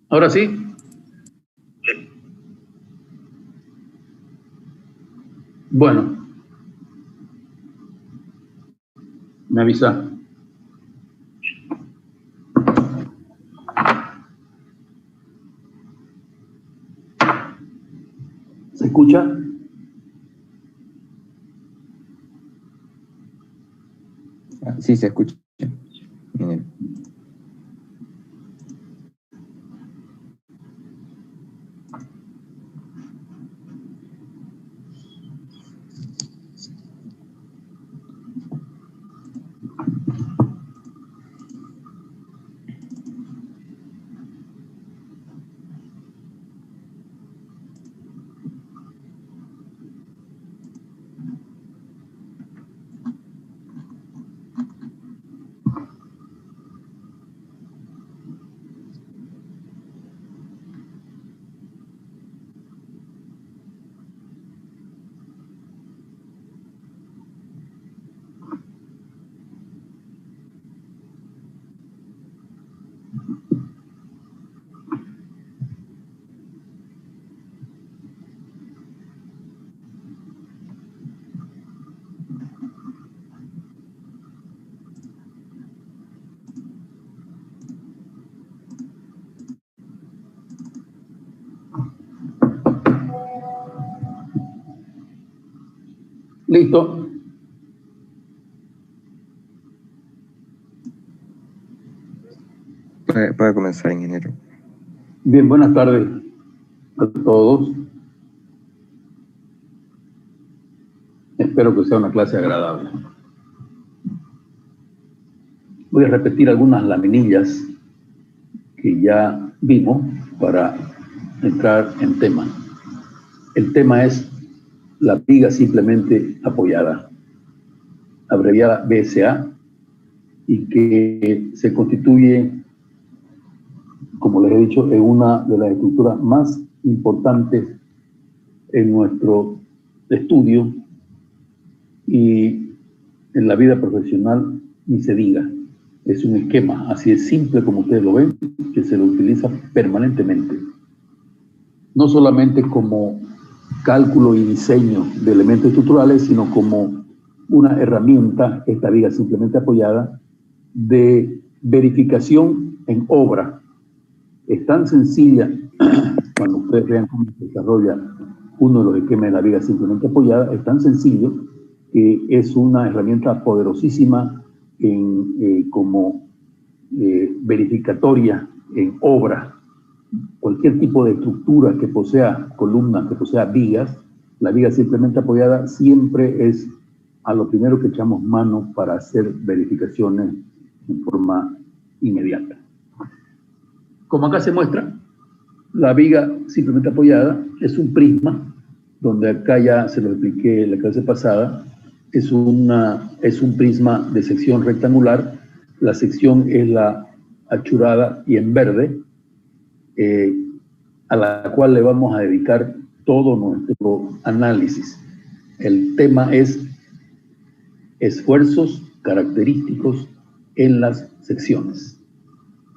Ahora sí. Bueno, me avisa. ¿Se escucha? Sí, se escucha. Bien. Listo. Puede comenzar, ingeniero. Bien, buenas tardes a todos. Espero que sea una clase agradable. Voy a repetir algunas laminillas que ya vimos para entrar en tema. El tema es la viga simplemente apoyada, abreviada BSA, y que se constituye, como les he dicho, en una de las estructuras más importantes en nuestro estudio y en la vida profesional, ni se diga. Es un esquema, así es simple como ustedes lo ven, que se lo utiliza permanentemente. No solamente como cálculo y diseño de elementos estructurales, sino como una herramienta, esta viga simplemente apoyada, de verificación en obra. Es tan sencilla, cuando ustedes vean cómo se desarrolla uno de los esquemas de la viga simplemente apoyada, es tan sencillo que es una herramienta poderosísima como verificatoria en obra. Cualquier tipo de estructura que posea columnas, que posea vigas, la viga simplemente apoyada siempre es a lo primero que echamos mano para hacer verificaciones en forma inmediata. Como acá se muestra, la viga simplemente apoyada es un prisma, donde acá ya se lo expliqué en la clase pasada, es un prisma de sección rectangular. La sección es la achurada y en verde, a la cual le vamos a dedicar todo nuestro análisis. El tema es esfuerzos característicos en las secciones,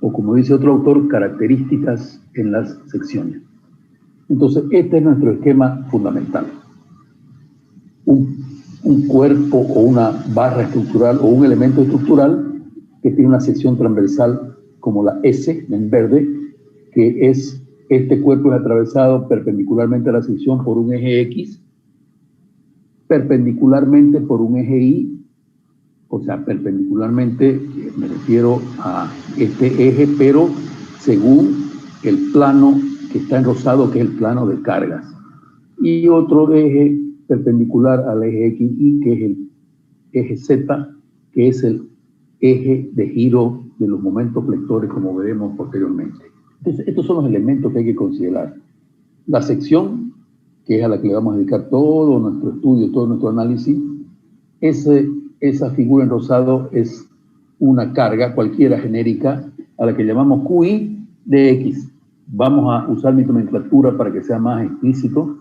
o como dice otro autor, características en las secciones. Entonces, este es nuestro esquema fundamental. Un cuerpo o una barra estructural o un elemento estructural que tiene una sección transversal como la S en verde, que es, este cuerpo es atravesado perpendicularmente a la sección por un eje X, perpendicularmente por un eje Y, o sea, perpendicularmente me refiero a este eje, pero según el plano que está en rosado, que es el plano de cargas. Y otro eje perpendicular al eje XY, que es el eje Z, que es el eje de giro de los momentos flectores, como veremos posteriormente. Entonces, estos son los elementos que hay que considerar. La sección, que es a la que le vamos a dedicar todo nuestro estudio, todo nuestro análisis, esa figura en rosado es una carga cualquiera genérica a la que llamamos QI de X. Vamos a usar mi nomenclatura para que sea más explícito.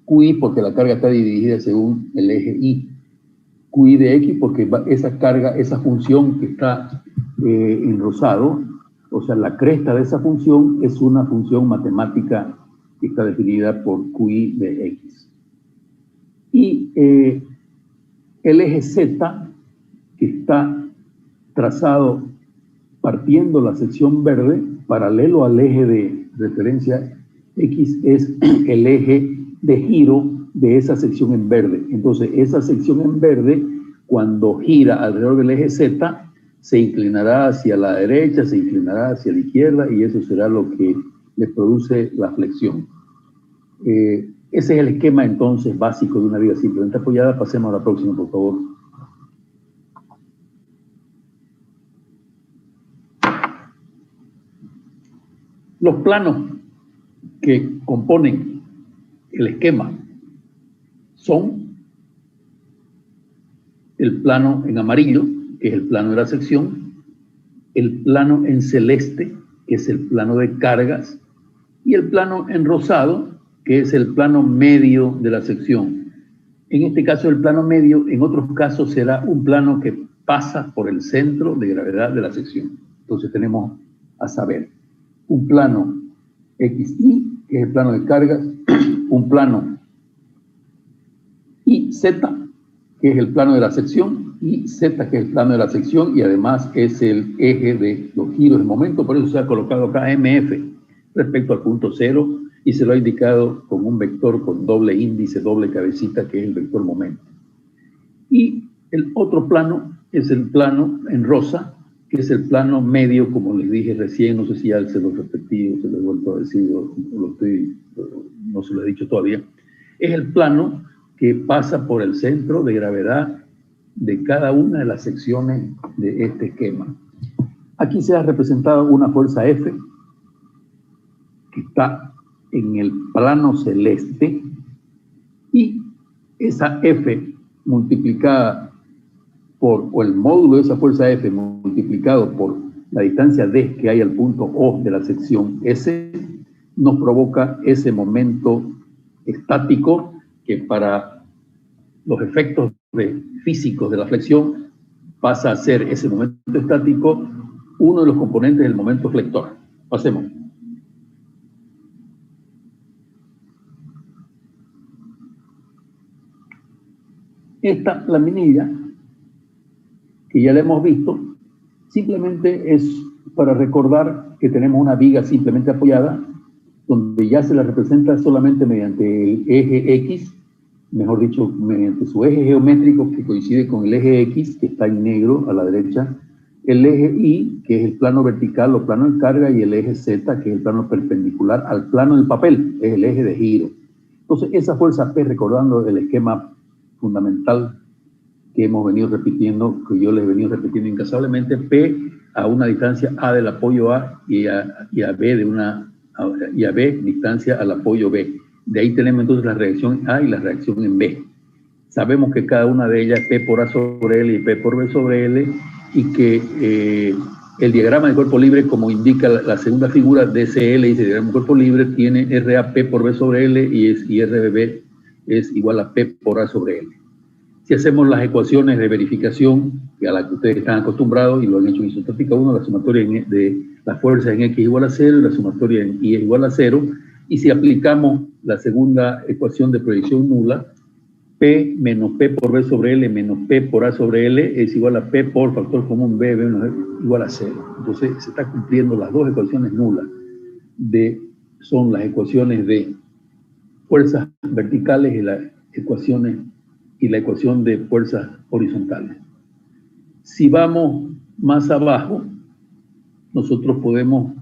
QI porque la carga está dirigida según el eje Y. QI de X, porque esa carga, esa función que está en rosado, o sea, la cresta de esa función es una función matemática que está definida por QI de X. Y el eje Z, que está trazado partiendo la sección verde, paralelo al eje de referencia X, es el eje de giro de esa sección en verde. Entonces, esa sección en verde, cuando gira alrededor del eje Z, se inclinará hacia la derecha, se inclinará hacia la izquierda, y eso será lo que le produce la flexión. Ese es el esquema, entonces, básico de una viga simplemente apoyada. Pasemos a la próxima, por favor. Los planos que componen el esquema son el plano en amarillo, que es el plano de la sección, el plano en celeste, que es el plano de cargas, y el plano en rosado, que es el plano medio de la sección. En este caso, el plano medio, en otros casos, será un plano que pasa por el centro de gravedad de la sección. Entonces tenemos a saber un plano XY, que es el plano de cargas, un plano YZ, que es el plano de la sección, y Z, que es el plano de la sección, y además es el eje de los giros de momento. Por eso se ha colocado acá MF respecto al punto 0, y se lo ha indicado con un vector con doble índice, doble cabecita, que es el vector momento. Y el otro plano es el plano en rosa, que es el plano medio, como les dije recién. No sé si ya se lo repetí o se lo he vuelto a decir, no se lo he dicho todavía. Es el plano que pasa por el centro de gravedad de cada una de las secciones de este esquema. Aquí se ha representado una fuerza F que está en el plano celeste, y esa F multiplicada por, o el módulo de esa fuerza F multiplicado por la distancia D que hay al punto O de la sección S, nos provoca ese momento estático que para los efectos físicos de la flexión pasa a ser ese momento estático uno de los componentes del momento flector. Pasemos. Esta laminilla, que ya la hemos visto, simplemente es para recordar que tenemos una viga simplemente apoyada, donde ya se la representa solamente mediante el eje X, mejor dicho, mediante su eje geométrico que coincide con el eje X, que está en negro a la derecha, el eje Y, que es el plano vertical o plano de carga, y el eje Z, que es el plano perpendicular al plano del papel, es el eje de giro. Entonces, esa fuerza P, recordando el esquema fundamental que hemos venido repitiendo, que yo les he venido repitiendo incansablemente, P a una distancia A del apoyo A y a B distancia al apoyo B. De ahí tenemos entonces la reacción A y la reacción en B. Sabemos que cada una de ellas es P por A sobre L y P por B sobre L, y que el diagrama de cuerpo libre, como indica la segunda figura, DCL, dice diagrama de cuerpo libre, tiene RA P por B sobre L y RB es igual a P por A sobre L. Si hacemos las ecuaciones de verificación, a las que ustedes están acostumbrados y lo han hecho en isotática 1, la sumatoria de las fuerzas en X es igual a 0 y la sumatoria en Y es igual a 0, y si aplicamos la segunda ecuación de proyección nula, P menos P por B sobre L menos P por A sobre L es igual a P por factor común B menos igual a 0. Entonces se está cumpliendo las dos ecuaciones nulas. Son las ecuaciones de fuerzas verticales y la ecuación de fuerzas horizontales. Si vamos más abajo, nosotros podemos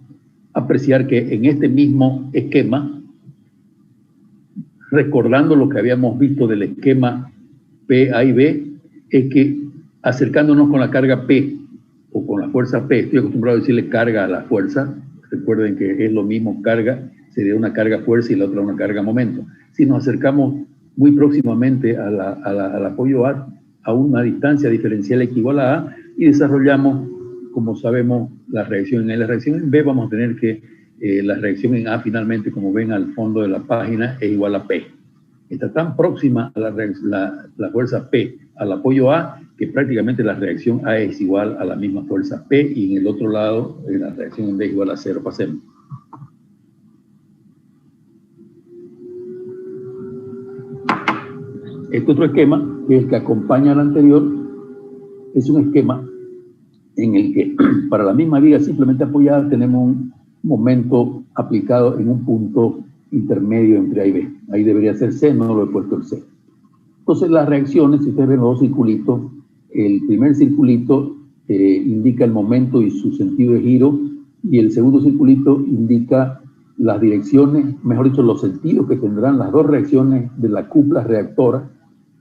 apreciar que en este mismo esquema, recordando lo que habíamos visto del esquema P, A y B, es que acercándonos con la carga P o con la fuerza P, estoy acostumbrado a decirle carga a la fuerza, recuerden que es lo mismo carga, sería una carga fuerza y la otra una carga momento. Si nos acercamos muy próximamente al apoyo a una distancia diferencial X igual a A, y desarrollamos, como sabemos, la reacción en A y la reacción en B, vamos a tener que la reacción en A finalmente, como ven al fondo de la página, es igual a P. Está tan próxima a la fuerza P al apoyo A, que prácticamente la reacción A es igual a la misma fuerza P, y en el otro lado la reacción en B es igual a 0. Pasemos. Este otro esquema, que es el que acompaña al anterior, es un esquema en el que para la misma viga simplemente apoyada tenemos un momento aplicado en un punto intermedio entre A y B. Ahí debería ser C, no lo he puesto el C. Entonces las reacciones, si ustedes ven los dos circulitos, el primer circulito indica el momento y su sentido de giro, y el segundo circulito indica las direcciones, mejor dicho, los sentidos que tendrán las dos reacciones de la cupla reactora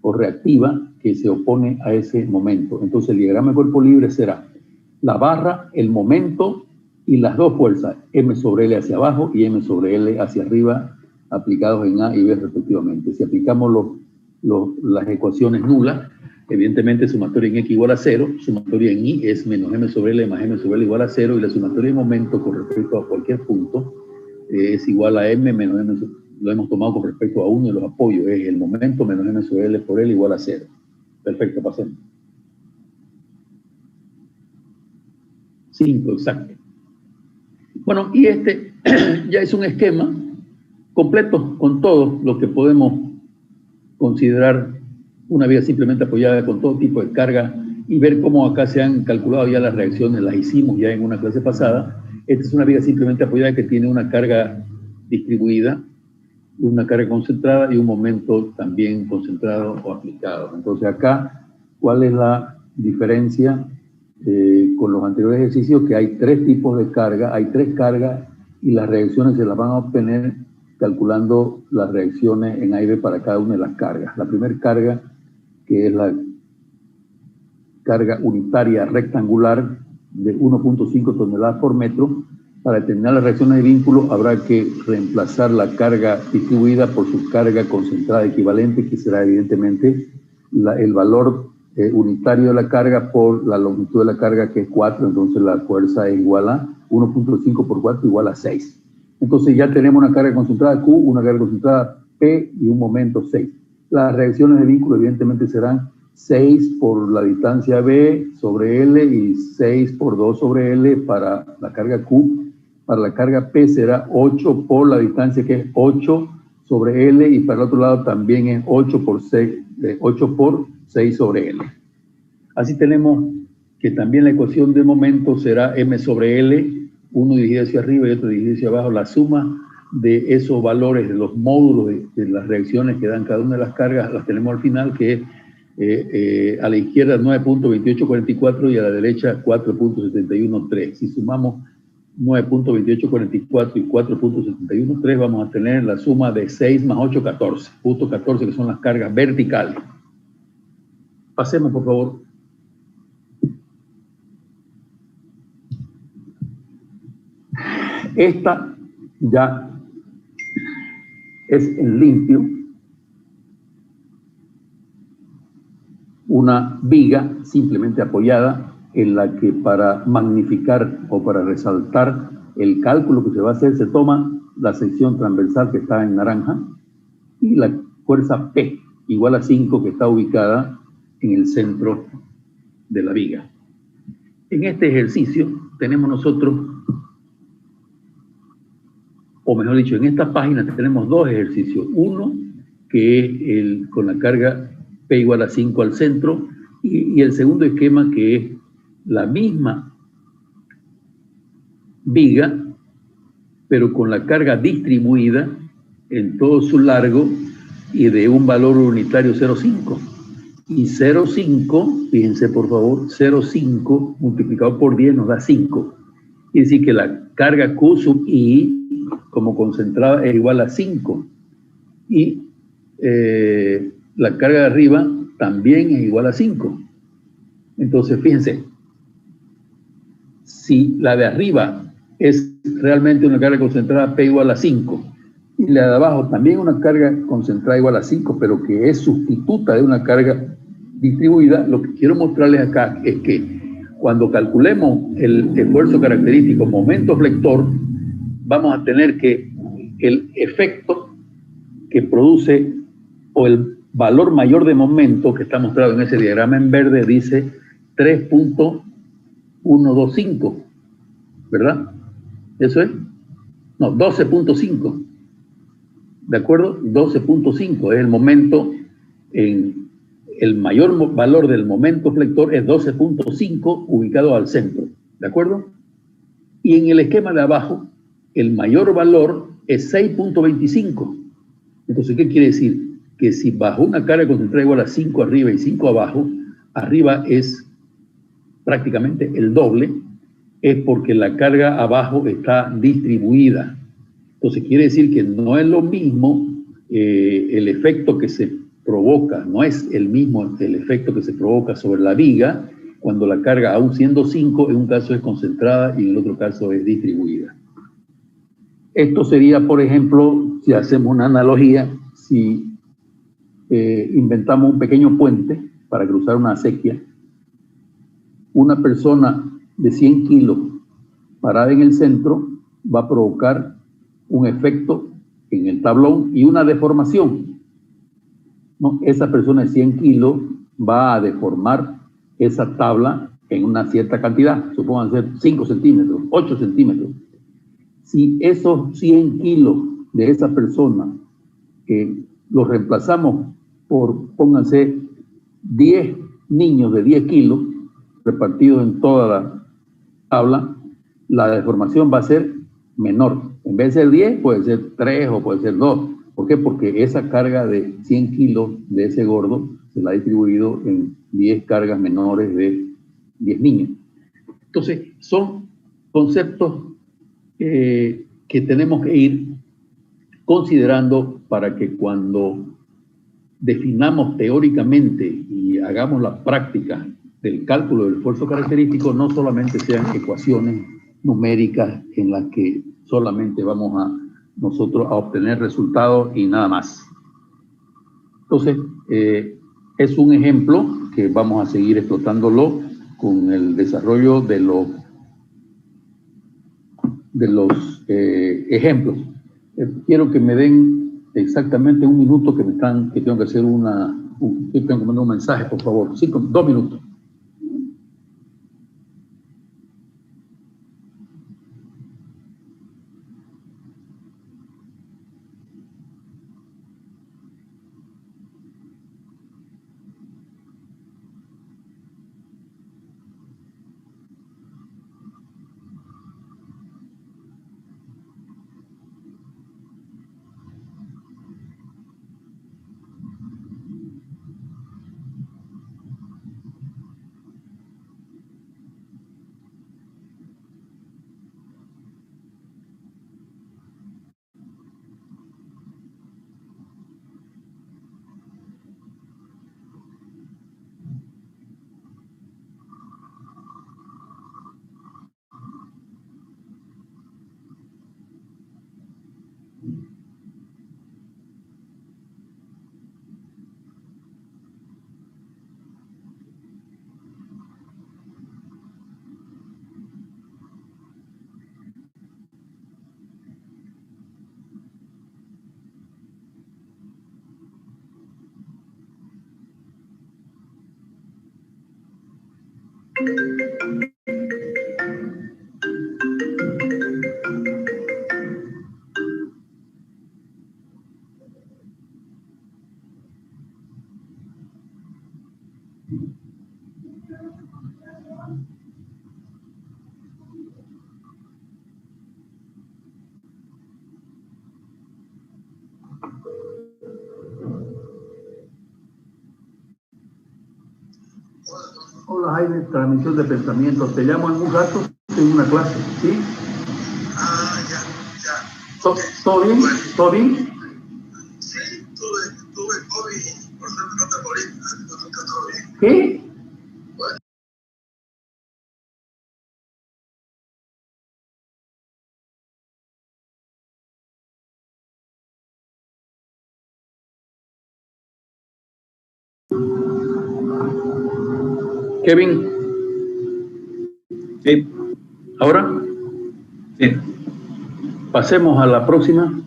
o reactiva que se opone a ese momento. Entonces el diagrama de cuerpo libre será la barra, el momento y las dos fuerzas, M sobre L hacia abajo y M sobre L hacia arriba, aplicados en A y B respectivamente. Si aplicamos las ecuaciones nulas, evidentemente sumatoria en X igual a 0, sumatoria en Y es menos M sobre L más M sobre L igual a 0, y la sumatoria de momento con respecto a cualquier punto es igual a M menos M, lo hemos tomado con respecto a uno de los apoyos, es el momento menos M sobre L por L igual a 0. Perfecto, pasemos. 5, exacto. Bueno, y este ya es un esquema completo con todo lo que podemos considerar una viga simplemente apoyada con todo tipo de carga, y ver cómo acá se han calculado ya las reacciones, las hicimos ya en una clase pasada. Esta es una viga simplemente apoyada que tiene una carga distribuida, una carga concentrada y un momento también concentrado o aplicado. Entonces acá, ¿cuál es la diferencia con los anteriores ejercicios? Que hay tres tipos de carga, hay tres cargas, y las reacciones se las van a obtener calculando las reacciones en A y B para cada una de las cargas. La primera carga, que es la carga unitaria rectangular de 1.5 toneladas por metro. Para determinar las reacciones de vínculo habrá que reemplazar la carga distribuida por su carga concentrada equivalente, que será evidentemente el valor unitario de la carga por la longitud de la carga, que es 4, entonces la fuerza es igual a 1.5 por 4 igual a 6. Entonces ya tenemos una carga concentrada Q, una carga concentrada P y un momento 6. Las reacciones de vínculo evidentemente serán 6 por la distancia B sobre L y 6 por 2 sobre L para la carga Q. Para la carga P será 8 por la distancia, que es 8 sobre L, y para el otro lado también es 8 por 6 sobre L. Así tenemos que también la ecuación de momento será M sobre L, uno dirigido hacia arriba y otro dirigido hacia abajo, la suma de esos valores, de los módulos de las reacciones que dan cada una de las cargas, las tenemos al final, que es a la izquierda 9.2844 y a la derecha 4.713. Si sumamos 9.2844 y 4.713, vamos a tener la suma de 6 más 8, 14. Punto 14, que son las cargas verticales. Pasemos, por favor. Esta ya es en limpio una viga simplemente apoyada, en la que para magnificar o para resaltar el cálculo que se va a hacer, se toma la sección transversal que está en naranja y la fuerza P igual a 5, que está ubicada en el centro de la viga. En este ejercicio tenemos nosotros, o mejor dicho, en esta página tenemos dos ejercicios. Uno que es con la carga P igual a 5 al centro, y el segundo esquema, que es la misma viga, pero con la carga distribuida en todo su largo y de un valor unitario 0,5. Y 0,5, fíjense por favor, 0,5 multiplicado por 10 nos da 5. Quiere decir que la carga Q sub I como concentrada es igual a 5. Y la carga de arriba también es igual a 5. Entonces, fíjense, si la de arriba es realmente una carga concentrada P igual a 5, y la de abajo también una carga concentrada igual a 5, pero que es sustituta de una carga distribuida, lo que quiero mostrarles acá es que cuando calculemos el esfuerzo característico momento flector, vamos a tener que el efecto que produce, o el valor mayor de momento, que está mostrado en ese diagrama en verde, dice 3.125, ¿verdad? ¿Eso es? No, 12.5. ¿De acuerdo? 12.5 es el momento, el mayor valor del momento flector es 12.5 ubicado al centro. ¿De acuerdo? Y en el esquema de abajo, el mayor valor es 6.25. Entonces, ¿qué quiere decir? Que si bajo una carga concentrada igual a 5 arriba y 5 abajo, arriba es prácticamente el doble, es porque la carga abajo está distribuida. Entonces, quiere decir que no es lo mismo el efecto que se provoca, no es el mismo el efecto que se provoca sobre la viga cuando la carga, aún siendo 5, en un caso es concentrada y en el otro caso es distribuida. Esto sería, por ejemplo, si hacemos una analogía, si inventamos un pequeño puente para cruzar una acequia, una persona de 100 kilos parada en el centro va a provocar un efecto en el tablón y una deformación, ¿no? Esa persona de 100 kilos va a deformar esa tabla en una cierta cantidad, supongan ser 5 centímetros, 8 centímetros. Si esos 100 kilos de esa persona los reemplazamos por, pónganse, 10 niños de 10 kilos repartidos en toda la tabla, la deformación va a ser menor. En vez de ser 10, puede ser 3 o puede ser 2. ¿Por qué? Porque esa carga de 100 kilos de ese gordo se la ha distribuido en 10 cargas menores de 10 niños. Entonces, son conceptos que tenemos que ir considerando para que cuando definamos teóricamente y hagamos la práctica del cálculo del esfuerzo característico, no solamente sean ecuaciones numéricas en las que solamente vamos a nosotros a obtener resultados y nada más. Entonces, es un ejemplo que vamos a seguir explotándolo con el desarrollo de los ejemplos. Quiero que me den exactamente un minuto que tengo que hacer tengo que mandar un mensaje, por favor. 2 minutos. Hola Jaime, transmisión de pensamientos. Te llamo en un rato, tengo una clase, ¿sí? Ah, ya. ¿Todo bien? Bueno. ¿Todo bien? Sí, tuve COVID, por suerte no te morí, está todo bien. ¿Qué? Bueno. Kevin. Sí. ¿Ahora? Sí. Pasemos a la próxima.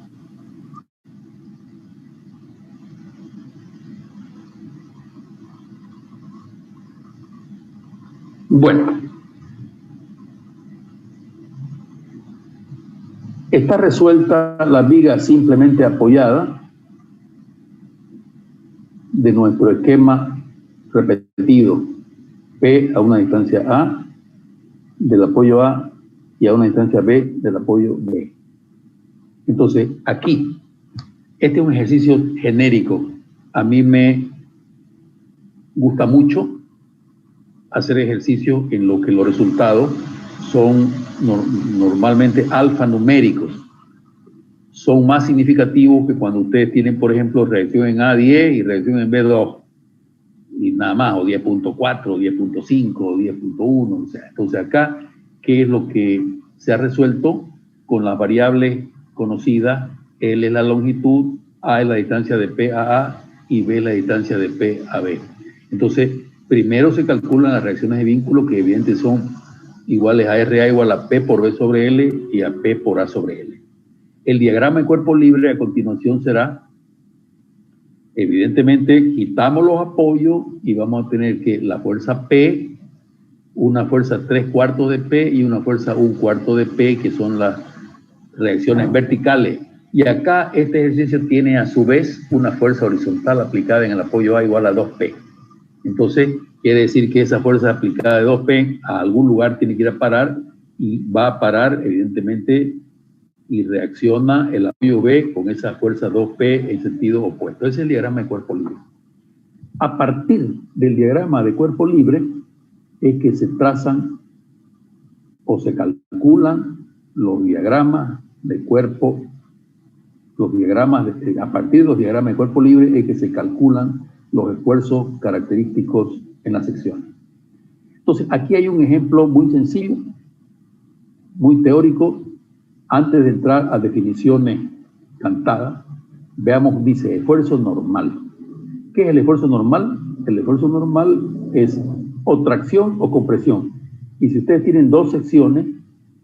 Bueno, está resuelta la viga simplemente apoyada de nuestro esquema repetido. P a una distancia A del apoyo A y a una distancia B del apoyo B. Entonces, aquí, este es un ejercicio genérico. A mí me gusta mucho hacer ejercicios en lo que los resultados son normalmente alfanuméricos. Son más significativos que cuando ustedes tienen, por ejemplo, reacción en A10 y reacción en B2. Y nada más, o 10.4, o 10.5, o 10.1. O sea, entonces acá, ¿qué es lo que se ha resuelto? Con las variables conocidas, L es la longitud, A es la distancia de P a A y B es la distancia de P a B. Entonces, primero se calculan las reacciones de vínculo, que evidentemente son iguales a RA igual a P por B sobre L y a P por A sobre L. El diagrama de cuerpo libre a continuación será, evidentemente, quitamos los apoyos y vamos a tener que la fuerza P, una fuerza 3/4 de P y una fuerza 1/4 de P, que son las reacciones verticales. Y acá este ejercicio tiene a su vez una fuerza horizontal aplicada en el apoyo A igual a 2P. Entonces, quiere decir que esa fuerza aplicada de 2P a algún lugar tiene que ir a parar y va a parar, evidentemente, y reacciona el apoyo B con esa fuerza 2P en sentido opuesto. Ese es el diagrama de cuerpo libre. A partir del diagrama de cuerpo libre es que se trazan o se calculan los diagramas de cuerpo, a partir de los diagramas de cuerpo libre es que se calculan los esfuerzos característicos en la sección. Entonces, aquí hay un ejemplo muy sencillo, muy teórico. Antes de entrar a definiciones cantadas, veamos, dice, esfuerzo normal. ¿Qué es el esfuerzo normal? El esfuerzo normal es o tracción o compresión. Y si ustedes tienen dos secciones,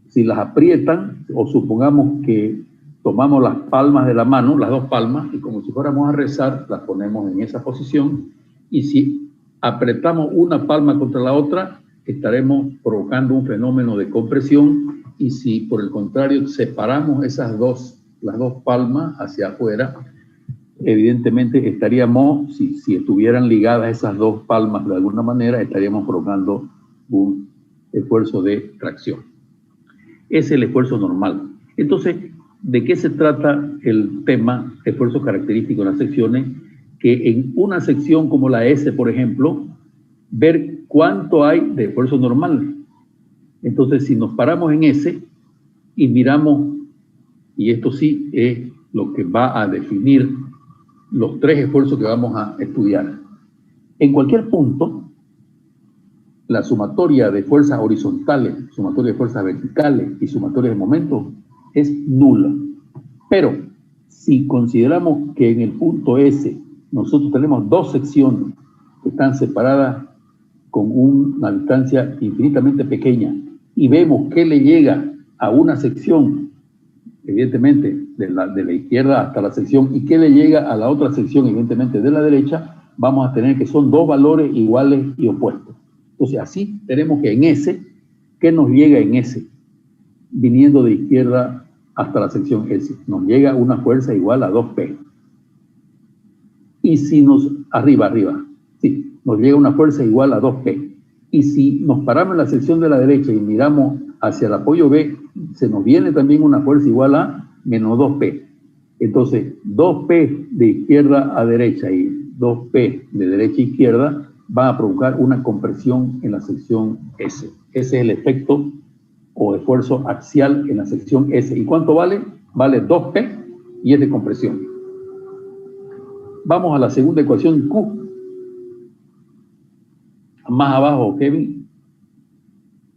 si las aprietan, o supongamos que tomamos las palmas de la mano, las dos palmas, y como si fuéramos a rezar, las ponemos en esa posición, y si apretamos una palma contra la otra, estaremos provocando un fenómeno de compresión, y si por el contrario separamos las dos palmas hacia afuera, evidentemente estaríamos, si estuvieran ligadas esas dos palmas de alguna manera, estaríamos provocando un esfuerzo de tracción. Es el esfuerzo normal. Entonces, ¿de qué se trata el tema esfuerzo característico en las secciones? Que en una sección como la S, por ejemplo, ver cuánto hay de esfuerzo normal. Entonces, si nos paramos en S y miramos, y esto sí es lo que va a definir los tres esfuerzos que vamos a estudiar. En cualquier punto, la sumatoria de fuerzas horizontales, sumatoria de fuerzas verticales y sumatoria de momentos es nula. Pero si consideramos que en el punto S nosotros tenemos dos secciones que están separadas con una distancia infinitamente pequeña y vemos que le llega a una sección, evidentemente de la izquierda hasta la sección, y que le llega a la otra sección, evidentemente de la derecha, vamos a tener que son dos valores iguales y opuestos. Entonces así tenemos que en S, ¿qué nos llega en S? Viniendo de izquierda hasta la sección S, nos llega una fuerza igual a 2P. Y si nos, sí, nos llega una fuerza igual a 2P. Y si nos paramos en la sección de la derecha y miramos hacia el apoyo B, se nos viene también una fuerza igual a menos 2P. Entonces, 2P de izquierda a derecha y 2P de derecha a izquierda van a provocar una compresión en la sección S. Ese es el efecto o esfuerzo axial en la sección S. ¿Y cuánto vale? Vale 2P y es de compresión. Vamos a la segunda ecuación Q. Más abajo, Kevin.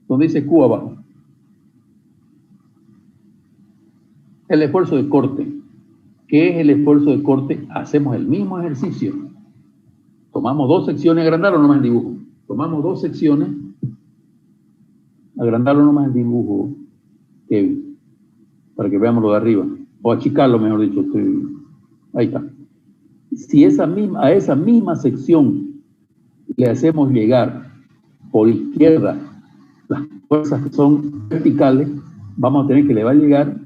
¿Dónde dice Q abajo? El esfuerzo de corte. ¿Qué es el esfuerzo de corte? Hacemos el mismo ejercicio. Tomamos dos secciones, agrandarlo nomás el dibujo. Tomamos dos secciones, agrandarlo nomás el dibujo, Kevin, para que veamos lo de arriba. O achicarlo, mejor dicho. Ahí está. Si a esa misma sección le hacemos llegar por izquierda las fuerzas que son verticales, vamos a tener que le va a llegar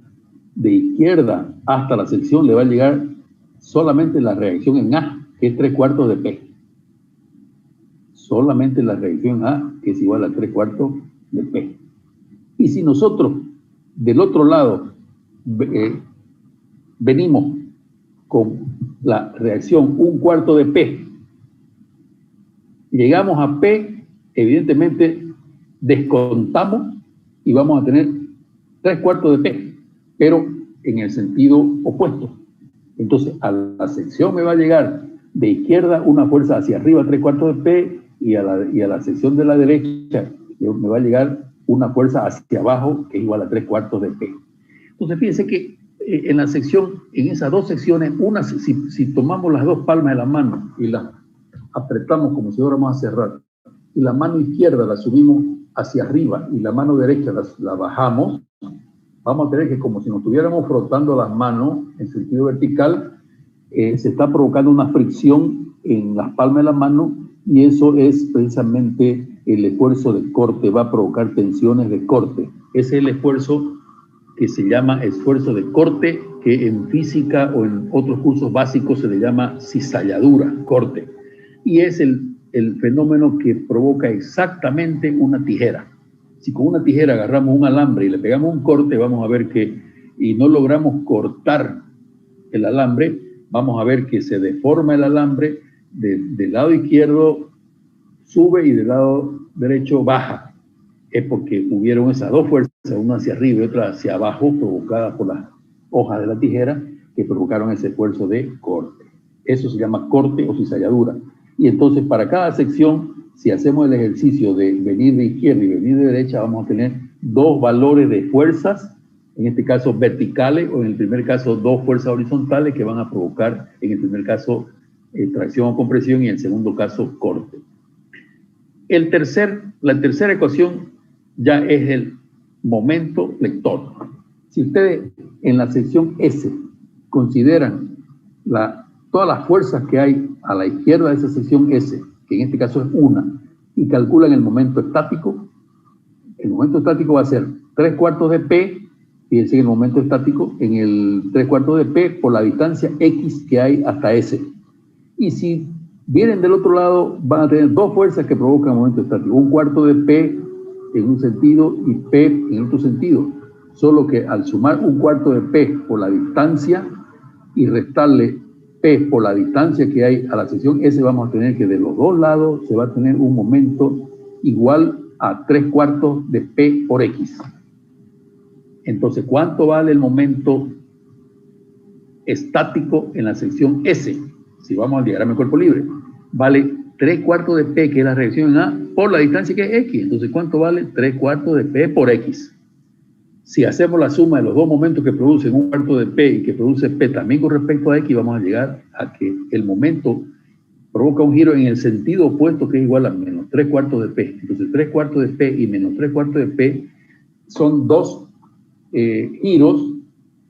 de izquierda hasta la sección, le va a llegar solamente la reacción en A, que es 3/4 de P. Solamente la reacción A, que es igual a 3/4 de P. Y si nosotros del otro lado venimos con la reacción 1/4 de P, llegamos a P, evidentemente descontamos y vamos a tener 3/4 de P, pero en el sentido opuesto. Entonces a la sección me va a llegar de izquierda una fuerza hacia arriba 3/4 de P y a la sección de la derecha me va a llegar una fuerza hacia abajo que es igual a 3/4 de P. Entonces fíjense que en la sección, en esas dos secciones, una, si tomamos las dos palmas de la mano y las apretamos como si fuéramos a cerrar, y la mano izquierda la subimos hacia arriba y la mano derecha la bajamos, vamos a tener que como si nos estuviéramos frotando las manos en sentido vertical, se está provocando una fricción en las palmas de la mano y eso es precisamente el esfuerzo de corte, va a provocar tensiones de corte. Ese es el esfuerzo que se llama esfuerzo de corte, que en física o en otros cursos básicos se le llama cizalladura, corte. Y es el fenómeno que provoca exactamente una tijera. Si con una tijera agarramos un alambre y le pegamos un corte, vamos a ver que, y no logramos cortar el alambre, vamos a ver que se deforma el alambre, del lado izquierdo sube y del lado derecho baja. Es porque hubieron esas dos fuerzas, una hacia arriba y otra hacia abajo, provocadas por las hojas de la tijera, que provocaron ese esfuerzo de corte. Eso se llama corte o cizalladura. Y entonces para cada sección, si hacemos el ejercicio de venir de izquierda y venir de derecha, vamos a tener dos valores de fuerzas, en este caso verticales, o en el primer caso dos fuerzas horizontales que van a provocar, en el primer caso, tracción o compresión y en el segundo caso, corte. La tercera ecuación ya es el momento lector. Si ustedes en la sección S consideran todas las fuerzas que hay a la izquierda de esa sección S, que en este caso es una, y calculan el momento estático va a ser 3/4 de P, fíjense en el momento estático, en el 3/4 de P por la distancia X que hay hasta S. Y si vienen del otro lado, van a tener dos fuerzas que provocan momento estático, 1/4 de P en un sentido y P en otro sentido, solo que al sumar 1/4 de P por la distancia y restarle P por la distancia que hay a la sección S, vamos a tener que de los dos lados se va a tener un momento igual a 3/4 de P por X. Entonces, ¿cuánto vale el momento estático en la sección S? Si vamos al diagrama de cuerpo libre, vale 3/4 de P, que es la reacción en A, por la distancia que es X. Entonces, ¿cuánto vale 3/4 de P por X? Si hacemos la suma de los dos momentos que producen 1/4 de P y que produce P también con respecto a X, vamos a llegar a que el momento provoca un giro en el sentido opuesto, que es igual a menos 3/4 de P. Entonces, 3/4 de P y menos 3/4 de P son dos giros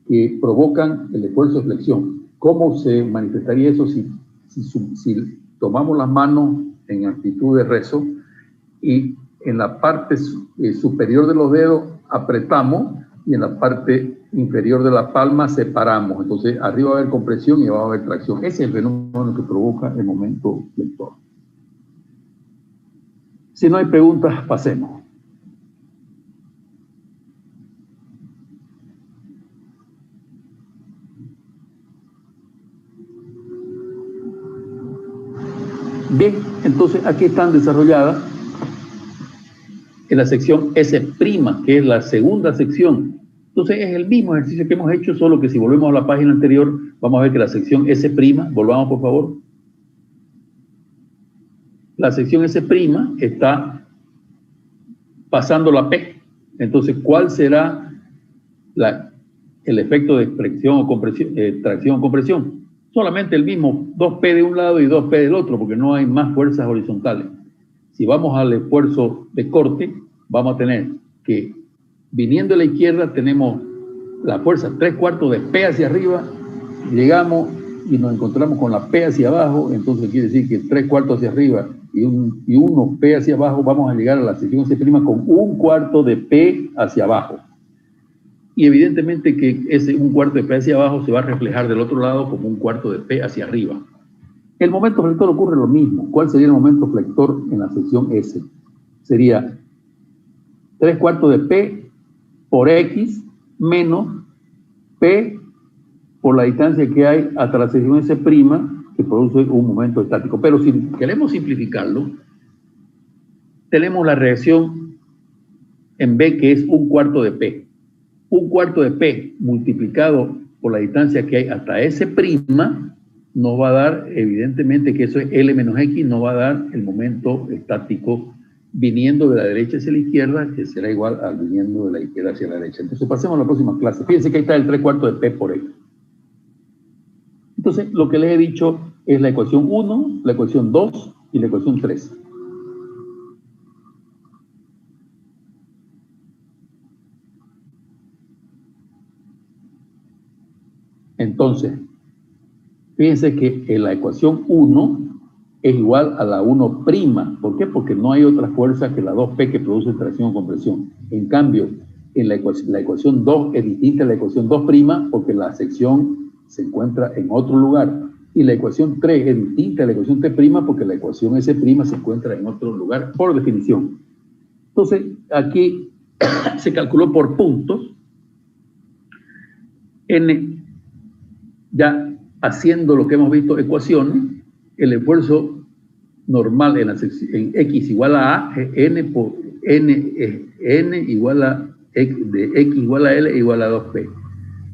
que provocan el esfuerzo de flexión. ¿Cómo se manifestaría eso si tomamos las manos en actitud de rezo y en la parte superior de los dedos apretamos y en la parte inferior de la palma separamos? Entonces arriba va a haber compresión y abajo va a haber tracción. Ese es el fenómeno que provoca el momento lector. Si no hay preguntas, pasemos. Bien, entonces aquí están desarrolladas en la sección S', que es la segunda sección. Entonces es el mismo ejercicio que hemos hecho, solo que si volvemos a la página anterior, vamos a ver que la sección S', volvamos por favor. La sección S' está pasando la P. Entonces, ¿cuál será el efecto de flexión o compresión, tracción o compresión? Solamente el mismo, 2P de un lado y 2P del otro, porque no hay más fuerzas horizontales. Si vamos al esfuerzo de corte, vamos a tener que, viniendo a la izquierda, tenemos la fuerza 3/4 de P hacia arriba, llegamos y nos encontramos con la P hacia abajo, entonces quiere decir que 3/4 hacia arriba y 1 P hacia abajo, vamos a llegar a la sección S' con 1/4 de P hacia abajo. Y evidentemente que ese 1/4 de P hacia abajo se va a reflejar del otro lado como 1/4 de P hacia arriba. El momento flector ocurre lo mismo. ¿Cuál sería el momento flector en la sección S? Sería 3/4 de P por X menos P por la distancia que hay hasta la sección S' que produce un momento estático. Pero si queremos simplificarlo, tenemos la reacción en B que es 1/4 de P. 1/4 de P multiplicado por la distancia que hay hasta S' nos va a dar, evidentemente que eso es L menos X, nos va a dar el momento estático viniendo de la derecha hacia la izquierda, que será igual al viniendo de la izquierda hacia la derecha. Entonces pasemos a la próxima clase. Fíjense que ahí está el 3/4 de P por X. Entonces lo que les he dicho es la ecuación 1, la ecuación 2 y la ecuación 3. Entonces, fíjense que en la ecuación 1 es igual a la 1'. ¿Por qué? Porque no hay otra fuerza que la 2P que produce tracción o compresión. En cambio, en la ecuación 2 es distinta a la ecuación 2' porque la sección se encuentra en otro lugar. Y la ecuación 3 es distinta a la ecuación T' porque la ecuación S' se encuentra en otro lugar por definición. Entonces, aquí se calculó por puntos. N, ya haciendo lo que hemos visto, ecuaciones, el esfuerzo normal en X igual a A, N por N igual a X, de X igual a L igual a 2P.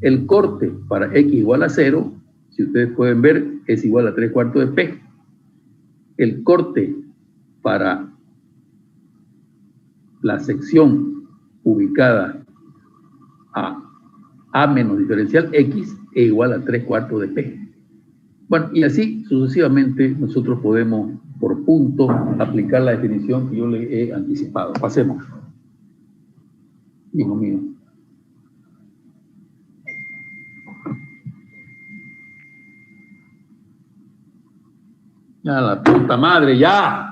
El corte para X igual a 0, si ustedes pueden ver, es igual a 3/4 de P. El corte para la sección ubicada a menos diferencial X es igual a 3/4 de P. Bueno, y así sucesivamente nosotros podemos, por puntos, aplicar la definición que yo les he anticipado. Pasemos. Hijo mío. Ya la puta madre, ya.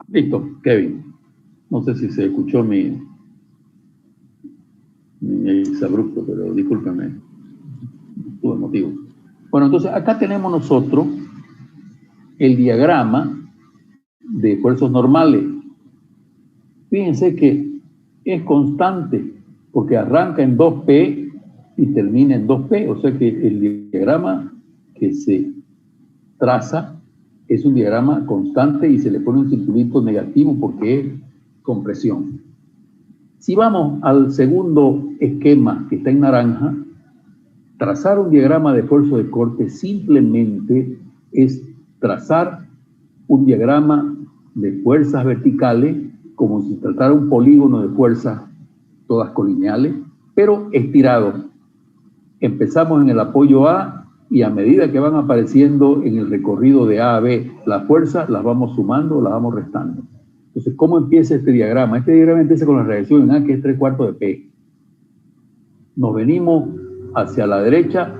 Listo, Kevin. No sé si se escuchó mi exabrupto, pero discúlpame. Tuve motivo. Bueno, entonces acá tenemos nosotros el diagrama de esfuerzos normales. Fíjense que es constante, porque arranca en 2P y termina en 2P, o sea que el diagrama que se traza es un diagrama constante y se le pone un circulito negativo porque es compresión. Si vamos al segundo esquema que está en naranja, trazar un diagrama de esfuerzo de corte simplemente es trazar un diagrama de fuerzas verticales como si tratara un polígono de fuerzas todas colineales, pero estirado. Empezamos en el apoyo A y a medida que van apareciendo en el recorrido de A a B las fuerzas, las vamos sumando o las vamos restando. Entonces, ¿cómo empieza este diagrama? Este diagrama empieza con la reacción en A, que es 3/4 de P. Nos venimos hacia la derecha,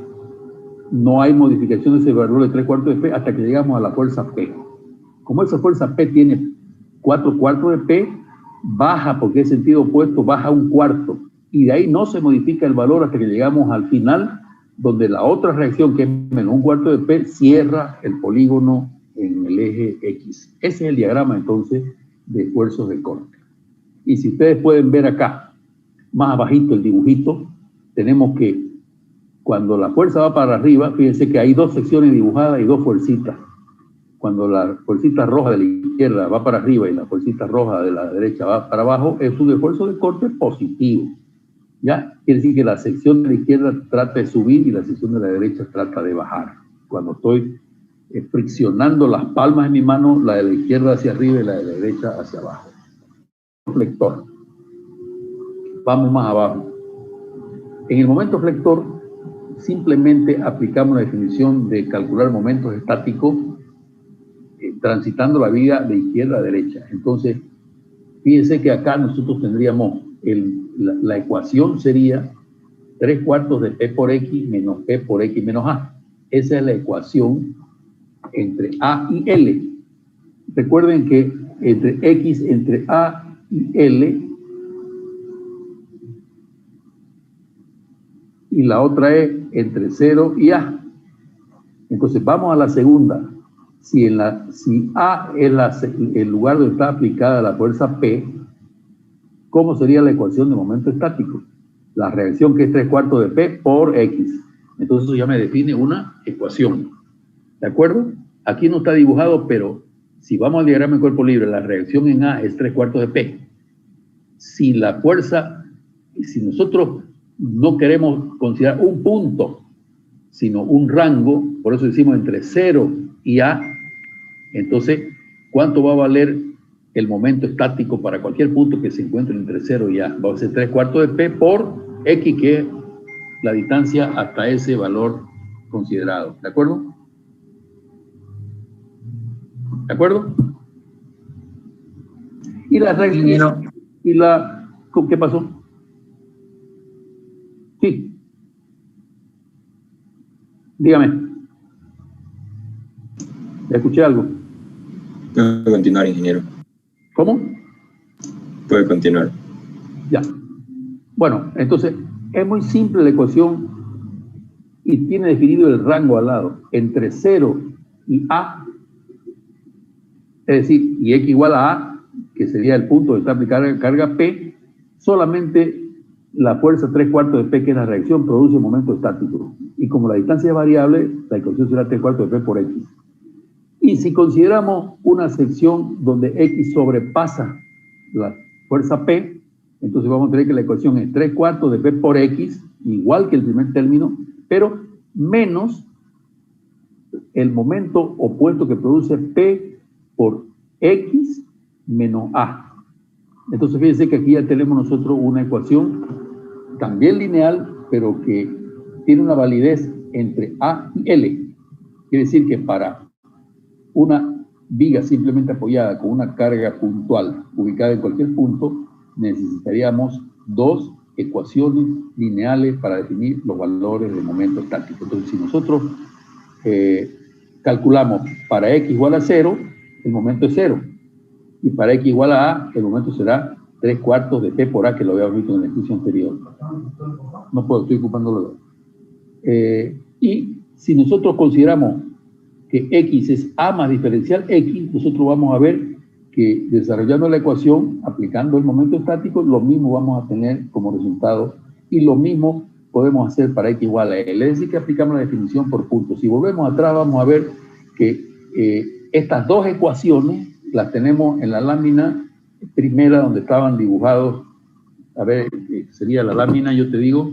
no hay modificación de ese valor de 3/4 de P hasta que llegamos a la fuerza P. Como esa fuerza P tiene 4/4 de P, baja, porque es sentido opuesto, baja 1/4. Y de ahí no se modifica el valor hasta que llegamos al final, donde la otra reacción, que es menos 1/4 de P, cierra el polígono en el eje X. Ese es el diagrama, entonces, de esfuerzos de corte. Y si ustedes pueden ver acá, más abajito el dibujito, tenemos que cuando la fuerza va para arriba, fíjense que hay dos secciones dibujadas y dos fuercitas. Cuando la fuercita roja de la izquierda va para arriba y la fuercita roja de la derecha va para abajo, es un esfuerzo de corte positivo. ¿Ya? Quiere decir que la sección de la izquierda trata de subir y la sección de la derecha trata de bajar. Cuando estoy friccionando las palmas de mi mano, la de la izquierda hacia arriba y la de la derecha hacia abajo. Flector. Vamos más abajo. En el momento flector, simplemente aplicamos la definición de calcular momentos estáticos transitando la vía de izquierda a derecha. Entonces, fíjense que acá nosotros tendríamos la ecuación sería 3/4 de P por X menos P por X menos A. Esa es la ecuación entre A y L. Recuerden que entre X, entre A y L, y la otra es entre 0 y A. Entonces vamos a la segunda. Si A es el lugar donde está aplicada la fuerza P, ¿cómo sería la ecuación de momento estático? La reacción que es 3/4 de P por X. Entonces eso ya me define una ecuación. ¿De acuerdo? Aquí no está dibujado, pero si vamos al diagrama de cuerpo libre, la reacción en A es 3/4 de P. Si la fuerza, si nosotros no queremos considerar un punto, sino un rango, por eso decimos entre 0 y A, entonces, ¿cuánto va a valer el momento estático para cualquier punto que se encuentre entre 0 y A? Va a ser 3/4 de P por X, que es la distancia hasta ese valor considerado. ¿De acuerdo? ¿De acuerdo? Y la regla... ¿Y la... ¿Qué pasó? Sí. Dígame. ¿Ya escuché algo? Puede continuar, ingeniero. ¿Cómo? Puede continuar. Ya. Bueno, entonces, es muy simple la ecuación y tiene definido el rango al lado. Entre 0 y A, es decir, y X igual a A, que sería el punto donde está aplicada carga P, solamente la fuerza 3/4 de P, que es la reacción, produce un momento estático. Y como la distancia es variable, la ecuación será 3/4 de P por X. Y si consideramos una sección donde X sobrepasa la fuerza P, entonces vamos a tener que la ecuación es 3/4 de P por X, igual que el primer término, pero menos el momento opuesto que produce P por X menos A. Entonces fíjense que aquí ya tenemos nosotros una ecuación también lineal, pero que tiene una validez entre A y L. Quiere decir que para una viga simplemente apoyada con una carga puntual ubicada en cualquier punto, necesitaríamos dos ecuaciones lineales para definir los valores de momento estático. Entonces, si nosotros calculamos para X igual a 0, el momento es 0. Y para X igual a A, el momento será 3/4 de P por A, que lo habíamos visto en el ejercicio anterior. No puedo, estoy ocupándolo. Y si nosotros consideramos que X es A más diferencial X, nosotros vamos a ver que desarrollando la ecuación, aplicando el momento estático, lo mismo vamos a tener como resultado, y lo mismo podemos hacer para X igual a L. Es decir, que aplicamos la definición por puntos. Si volvemos atrás, vamos a ver que estas dos ecuaciones las tenemos en la lámina primera donde estaban dibujados. A ver, sería la lámina, yo te digo,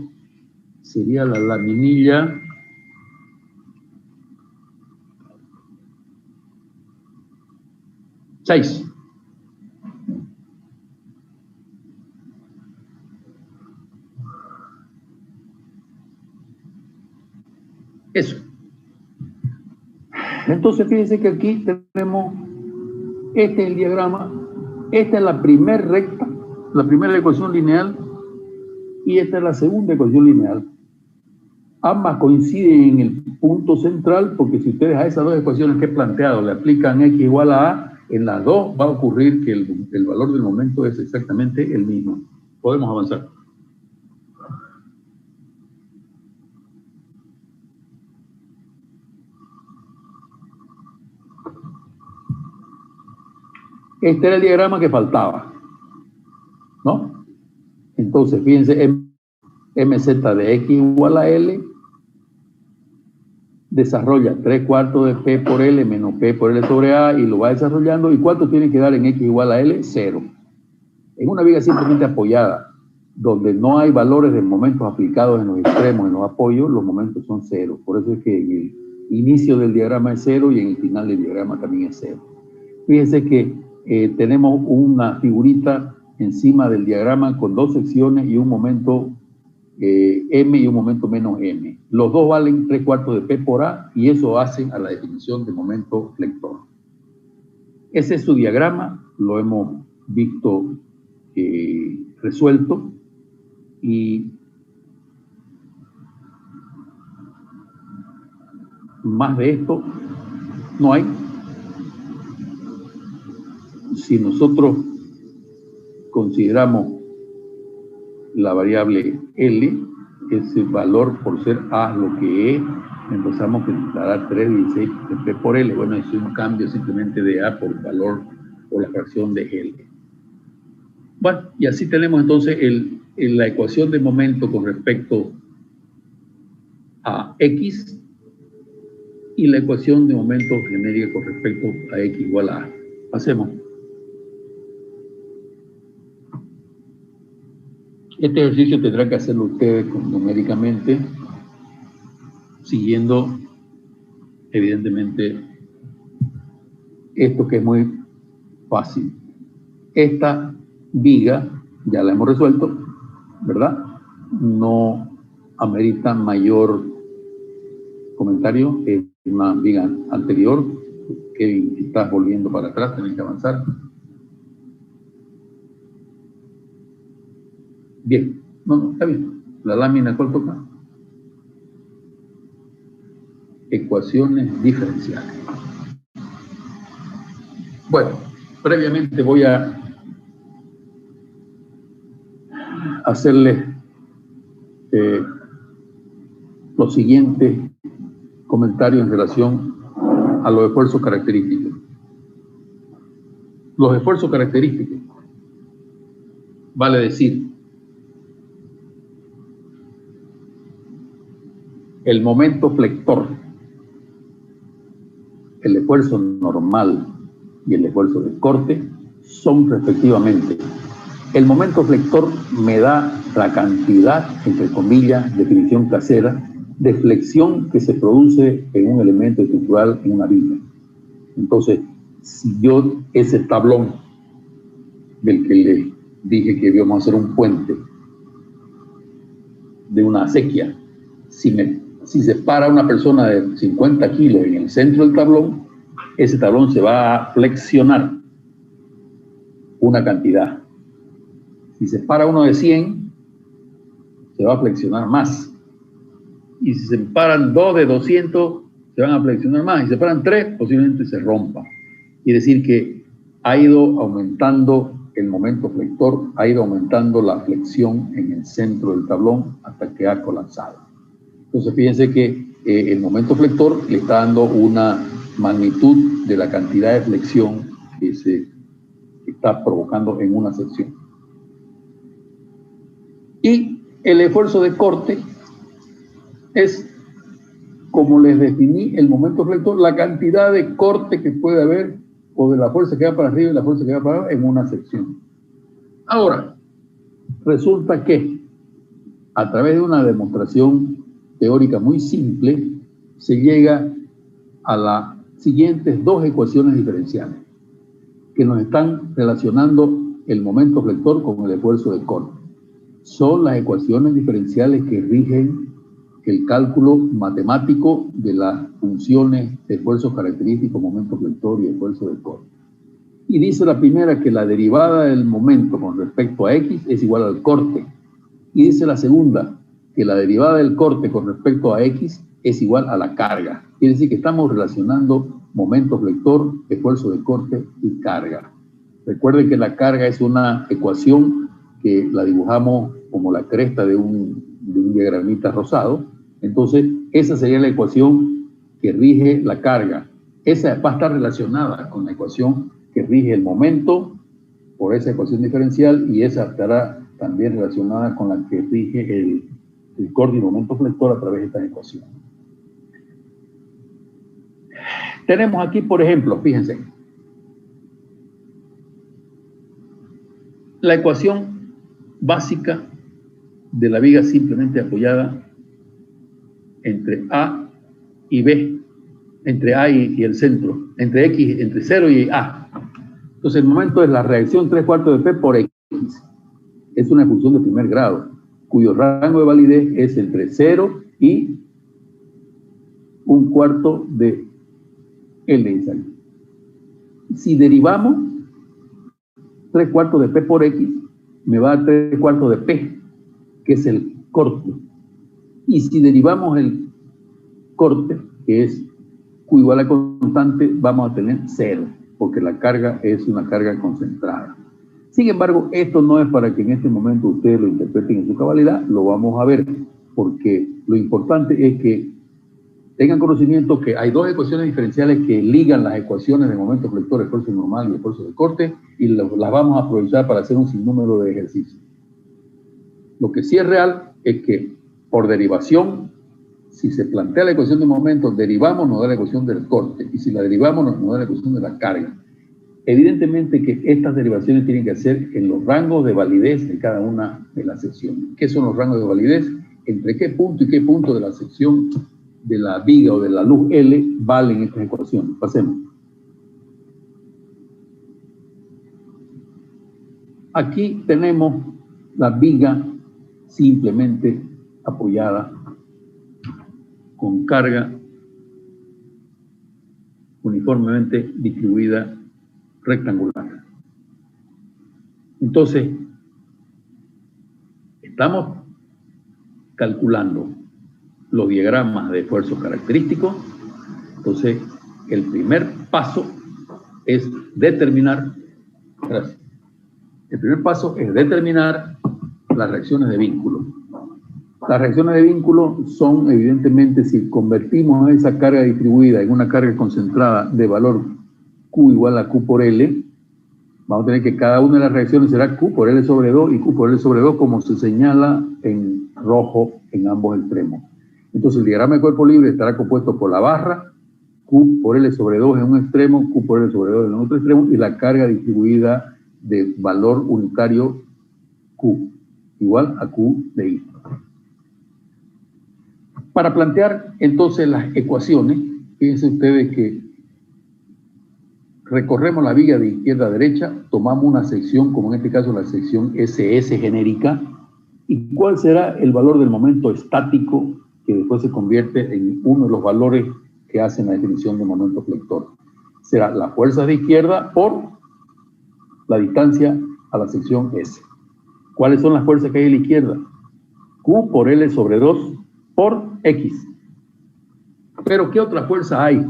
sería la laminilla 6. Eso. Entonces, fíjense que aquí tenemos, este es el diagrama, esta es la primera recta, la primera ecuación lineal, y esta es la segunda ecuación lineal. Ambas coinciden en el punto central, porque si ustedes a esas dos ecuaciones que he planteado le aplican X igual a A, en las dos va a ocurrir que el valor del momento es exactamente el mismo. Podemos avanzar. Este era el diagrama que faltaba, ¿no? Entonces, fíjense, MZ de X igual a L desarrolla 3/4 de P por L menos P por L sobre A, y lo va desarrollando. ¿Y cuánto tiene que dar en X igual a L? 0. En una viga simplemente apoyada, donde no hay valores de momentos aplicados en los extremos, en los apoyos, los momentos son 0. Por eso es que inicio del diagrama es 0 y en el final del diagrama también es 0. Fíjense que tenemos una figurita encima del diagrama con dos secciones y un momento M y un momento menos M. Los dos valen 3/4 de P por A y eso hace a la definición de momento flector. Ese es su diagrama, lo hemos visto resuelto y más de esto no hay. Si nosotros consideramos la variable L, ese valor por ser A lo que es, empezamos a declarar 3/16 de P por L. Bueno, es un cambio simplemente de A por el valor o la fracción de L. Bueno, y así tenemos entonces la ecuación de momento con respecto a X y la ecuación de momento genérica con respecto a X igual a A. Hacemos. Este ejercicio tendrán que hacerlo ustedes numéricamente, siguiendo, evidentemente, esto que es muy fácil. Esta viga ya la hemos resuelto, ¿verdad? No amerita mayor comentario. Es una viga anterior que estás volviendo para atrás, tenés que avanzar. Bien, no, está bien. La lámina, ¿cuál toca? Ecuaciones diferenciales. Bueno, previamente voy a hacerles los siguientes comentarios en relación a los esfuerzos característicos. Los esfuerzos característicos, vale decir, el momento flector, el esfuerzo normal y el esfuerzo de corte son respectivamente. El momento flector me da la cantidad, entre comillas, definición casera, de flexión que se produce en un elemento estructural en una viga. Entonces, si yo ese tablón del que les dije que íbamos a hacer un puente de una acequia, si se para una persona de 50 kilos en el centro del tablón, ese tablón se va a flexionar una cantidad. Si se para uno de 100, se va a flexionar más. Y si se paran dos de 200, se van a flexionar más. Y si se paran 3, posiblemente se rompa. Quiere decir que ha ido aumentando el momento flector, ha ido aumentando la flexión en el centro del tablón hasta que ha colapsado. Entonces fíjense que el momento flector le está dando una magnitud de la cantidad de flexión que se está provocando en una sección. Y el esfuerzo de corte es, como les definí, el momento flector, la cantidad de corte que puede haber, o de la fuerza que va para arriba y la fuerza que va para abajo en una sección. Ahora, resulta que a través de una demostración teórica muy simple, se llega a las siguientes dos ecuaciones diferenciales que nos están relacionando el momento flector con el esfuerzo de corte. Son las ecuaciones diferenciales que rigen el cálculo matemático de las funciones de esfuerzos característicos, momento flector y esfuerzo de corte. Y dice la primera que la derivada del momento con respecto a X es igual al corte. Y dice la segunda que la derivada del corte con respecto a X es igual a la carga. Quiere decir que estamos relacionando momento flector, esfuerzo de corte y carga. Recuerden que la carga es una ecuación que la dibujamos como la cresta de un diagramita rosado. Entonces, esa sería la ecuación que rige la carga. Esa va a estar relacionada con la ecuación que rige el momento por esa ecuación diferencial, y esa estará también relacionada con la que rige el corte y momento flector a través de esta ecuación. Tenemos aquí, por ejemplo, fíjense, la ecuación básica de la viga simplemente apoyada entre A y B entre A y el centro, entre X, entre 0 y A. Entonces, el momento es la reacción 3/4 de P por X. Es una función de primer grado, cuyo rango de validez es entre 0 y 1/4 de L. Si derivamos 3/4 de P por X, me va a dar 3/4 de P, que es el corte. Y si derivamos el corte, que es Q igual a constante, vamos a tener 0, porque la carga es una carga concentrada. Sin embargo, esto no es para que en este momento ustedes lo interpreten en su cabalidad, lo vamos a ver, porque lo importante es que tengan conocimiento que hay dos ecuaciones diferenciales que ligan las ecuaciones de momento flector, esfuerzo normal y esfuerzo de corte, y las vamos a aprovechar para hacer un sinnúmero de ejercicios. Lo que sí es real es que por derivación, si se plantea la ecuación de momento, derivamos, nos da la ecuación del corte, y si la derivamos, nos da la ecuación de la carga. Evidentemente que estas derivaciones tienen que ser en los rangos de validez de cada una de las secciones. ¿Qué son los rangos de validez? Entre qué punto y qué punto de la sección de la viga o de la luz L valen estas ecuaciones. Pasemos. Aquí tenemos la viga simplemente apoyada con carga uniformemente distribuida rectangular. Entonces, estamos calculando los diagramas de esfuerzos característicos. Entonces, el primer paso es determinar, gracias. El primer paso es determinar las reacciones de vínculo. Las reacciones de vínculo son, evidentemente, si convertimos esa carga distribuida en una carga concentrada de valor Q igual a Q por L, vamos a tener que cada una de las reacciones será Q por L sobre 2 y Q por L sobre 2, como se señala en rojo en ambos extremos. Entonces, el diagrama de cuerpo libre estará compuesto por la barra, Q por L sobre 2 en un extremo, Q por L sobre 2 en el otro extremo, y la carga distribuida de valor unitario Q, igual a Q de I. Para plantear entonces las ecuaciones, fíjense ustedes que recorremos la viga de izquierda a derecha, tomamos una sección, como en este caso la sección SS genérica, y cuál será el valor del momento estático que después se convierte en uno de los valores que hacen la definición de momento flector. Será la fuerza de izquierda por la distancia a la sección S. ¿Cuáles son las fuerzas que hay a la izquierda? Q por L sobre 2 por X. Pero ¿qué otra fuerza hay?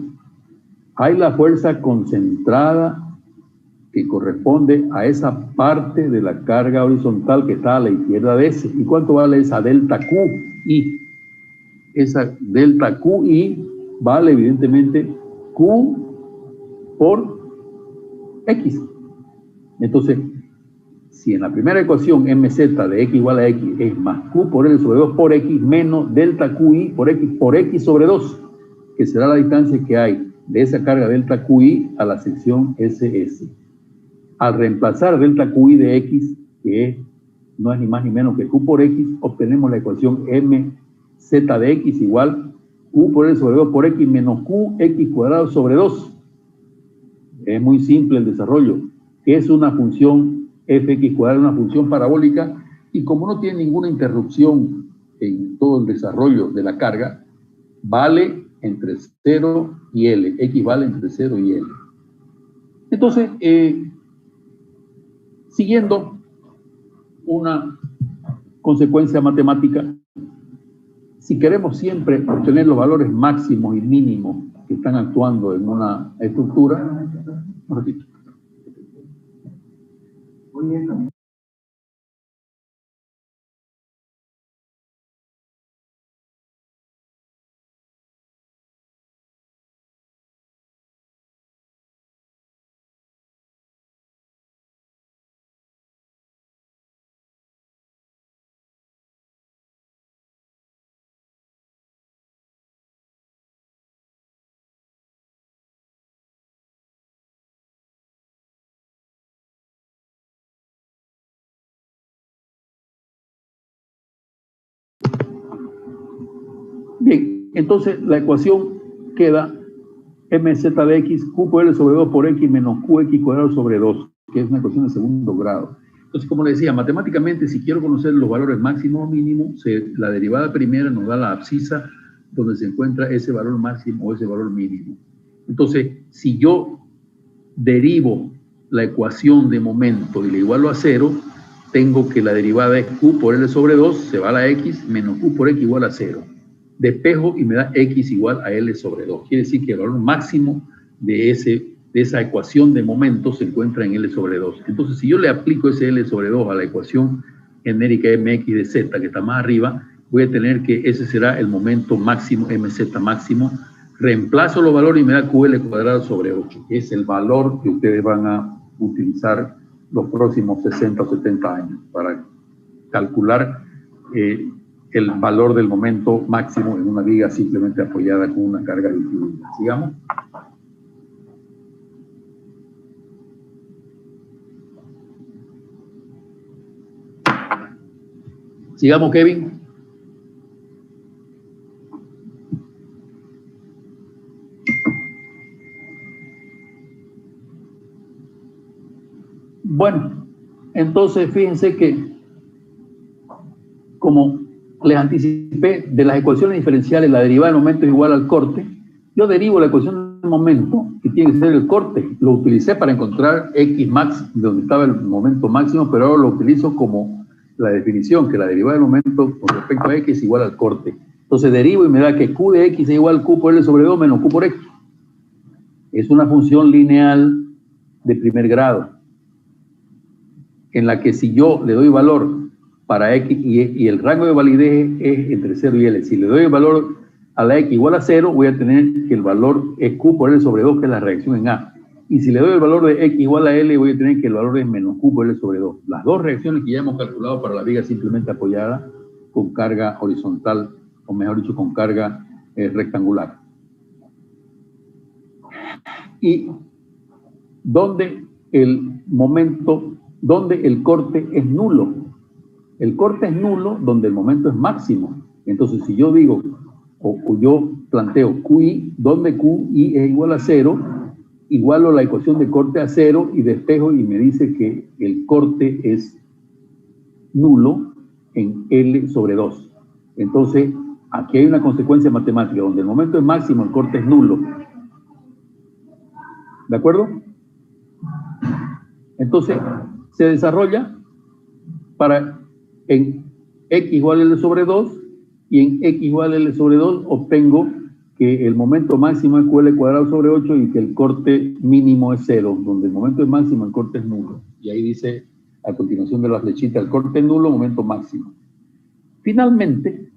Hay la fuerza concentrada que corresponde a esa parte de la carga horizontal que está a la izquierda de S. ¿Y cuánto vale esa delta QI? Esa delta QI vale evidentemente Q por X. Entonces, si en la primera ecuación mz de x igual a x es más Q por L sobre 2 por X menos delta QI por X sobre 2, que será la distancia que hay de esa carga delta QI a la sección SS. Al reemplazar delta QI de X, que no es ni más ni menos que Q por X, obtenemos la ecuación mz de X igual Q por L sobre 2 por X menos QX cuadrado sobre 2. Es muy simple el desarrollo, que es una función fx cuadrado, una función parabólica, y como no tiene ninguna interrupción en todo el desarrollo de la carga, vale entre 0 y L, X vale entre 0 y L. Entonces, siguiendo una consecuencia matemática, si queremos siempre obtener los valores máximos y mínimos que están actuando en una estructura, un ratito. Bien, entonces la ecuación queda mz de x, q por L sobre 2 por x menos qx cuadrado sobre 2, que es una ecuación de segundo grado. Entonces, como le decía, matemáticamente, si quiero conocer los valores máximos o mínimos, la derivada primera nos da la abscisa donde se encuentra ese valor máximo o ese valor mínimo. Entonces, si yo derivo la ecuación de momento y le igualo a 0, tengo que la derivada es q por L sobre 2, se va a la x, menos q por x igual a 0. Despejo y me da x igual a L sobre 2. Quiere decir que el valor máximo de esa ecuación de momento se encuentra en L sobre 2. Entonces, si yo le aplico ese L sobre 2 a la ecuación genérica mx de z, que está más arriba, voy a tener que ese será el momento máximo, mz máximo. Reemplazo los valores y me da ql cuadrado sobre 8, que es el valor que ustedes van a utilizar los próximos 60 o 70 años para calcular el valor del momento máximo en una viga simplemente apoyada con una carga distribuida. Sigamos. Sigamos, Kevin. Bueno, entonces fíjense que, como les anticipé, de las ecuaciones diferenciales, la derivada del momento es igual al corte. Yo derivo la ecuación del momento, que tiene que ser el corte. Lo utilicé para encontrar x max, de donde estaba el momento máximo, pero ahora lo utilizo como la definición, que la derivada del momento con respecto a x es igual al corte. Entonces derivo y me da que q de x es igual a q por L sobre 2 menos q por x. Es una función lineal de primer grado, en la que si yo le doy valor para x y el rango de validez es entre 0 y L. Si le doy el valor a la x igual a 0, voy a tener que el valor es q por L sobre 2, que es la reacción en A. Y si le doy el valor de x igual a L, voy a tener que el valor es menos q por L sobre 2. Las dos reacciones que ya hemos calculado para la viga simplemente apoyada con carga horizontal, o mejor dicho, con carga rectangular. Y donde el momento, donde el corte es nulo. El corte es nulo donde el momento es máximo. Entonces, si yo digo, o yo planteo QI, donde QI es igual a 0, igualo la ecuación de corte a 0 y despejo y me dice que el corte es nulo en L sobre 2. Entonces, aquí hay una consecuencia matemática, donde el momento es máximo, el corte es nulo. ¿De acuerdo? Entonces, se desarrolla para en x igual a L sobre 2 y en x igual a L sobre 2 obtengo que el momento máximo es QL cuadrado sobre 8 y que el corte mínimo es 0, donde el momento es máximo, el corte es nulo. Y ahí dice, a continuación de la flechita, el corte es nulo, momento máximo. Finalmente,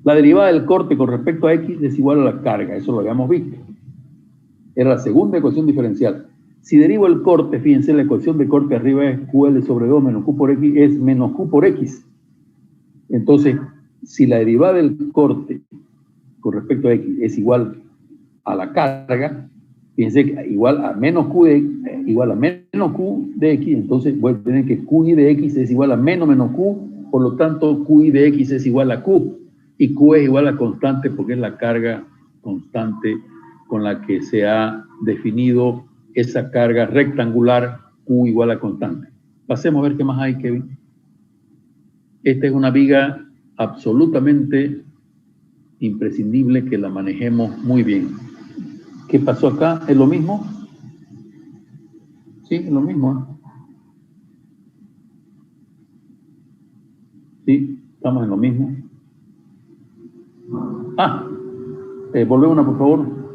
la derivada del corte con respecto a x es igual a la carga, eso lo habíamos visto. Era la segunda ecuación diferencial. Si derivo el corte, fíjense, la ecuación de corte arriba es QL sobre 2 menos Q por X, es menos Q por X. Entonces, si la derivada del corte con respecto a X es igual a la carga, fíjense que igual a menos Q de X, entonces voy a tener que QI de X es igual a menos Q, por lo tanto QI de X es igual a Q, y Q es igual a constante porque es la carga constante con la que se ha definido esa carga rectangular Q igual a constante. Pasemos a ver qué más hay, Kevin. Esta es una viga absolutamente imprescindible que la manejemos muy bien. ¿Qué pasó acá? ¿Es lo mismo? Sí, es lo mismo. Sí, estamos en lo mismo. Volvemos una, por favor.